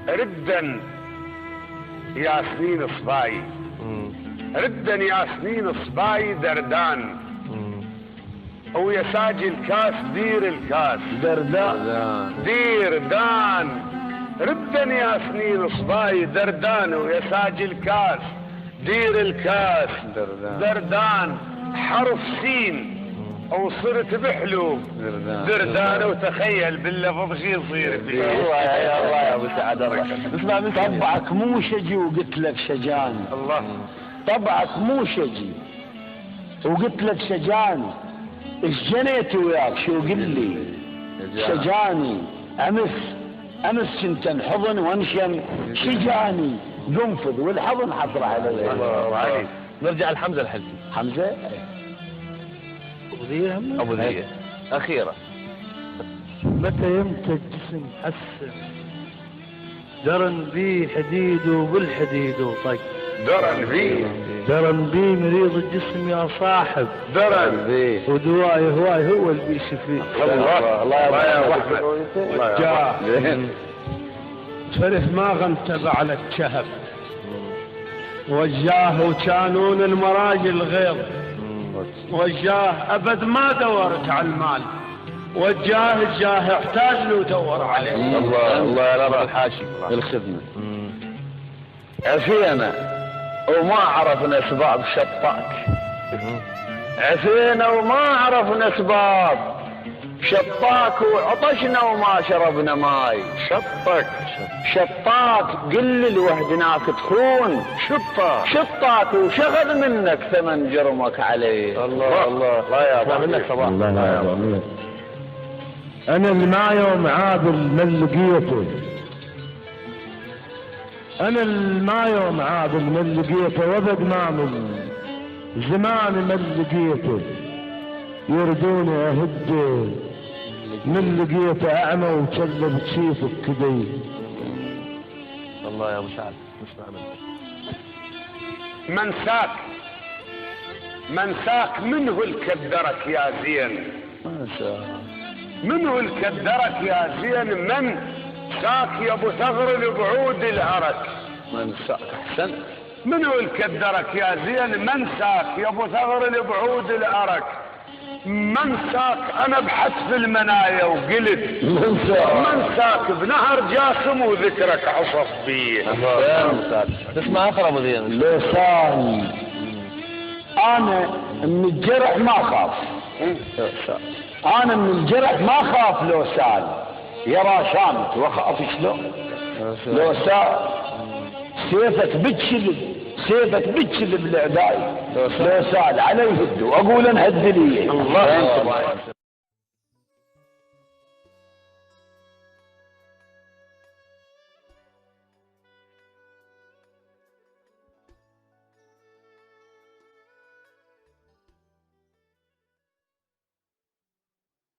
ردا يا سنين صباي، ردا يا سنين صباي دردان، ويا ساجي الكاس دير الكاس دردان دير دان. ردا يا سنين صباي دردان، ويا ساجي الكاس دير الكاس دردان. حرف سين وصرت بحلو دردان، وتخيل باللفظ شي يصير. الله يا ابو سعد الله. اسمع من طبعك مو شجي وقلت لك شجان. الله طبعك مو شجي وقلت لك شجاني. ايش جنيت وياك شو قل لي شجاني. امس كنت انحضن وانشم شجاني قنفذ والحضن حصر علي. الله عليك. نرجع لحمزه الحلبي. حمزه ابو ذيه اخيرا. متى يمتى الجسم حسن درن بيه حديد وبالحديد وطق. درن بيه مريض الجسم يا صاحب. درن بيه ودواي هواي هو اللي بيشفيه. الله يا احمد. جاه فرح ما غنتب على الشهب، وجاه وكانون المراجل غيظ، وجاه ابد ما دورت على المال، وجاه الجاه احتاج له دور عليه. الله يا رب الحاشي الخدمه. عفينا وما عرفنا اسباب شطاك. عفينا وما عرفنا اسباب شطاك، وعطشنا وما شربنا ماي. شطاك قل لوحدناك تخون. شطاك وشغل منك ثمن جرمك عليه. الله يا ابو منك صباح. الله يا ابو. انا اللي ما يوم عادل من لقيته، انا اللي ما يوم عادل من لقيته، وابد ما من زمان من لقيته. يردوني اهده من لقيته اعمى وكلب تشيفك كدي. الله يا ابو سعد نسمع منك. منساك منه الكدرك يا زين. منه الكدرك يا زين. من ساك يا ابو ثغر لبعود العرك. منساك احسن. منه الكدرك يا زين. من ساك يا ابو ثغر لبعود العرك. من ساك انا بحتف المنايا وقلت من ساك بنهر جاسم وذكرك عصف بيه. تسمع اخر ابو ذين. لسان انا من الجرح ما خاف. انا من الجرح ما خاف. لو سال يرى شامت واخاف شلون. لو سال سيفك بتشلب الاعداء. لو سال علي هد واقول انهد لي. الله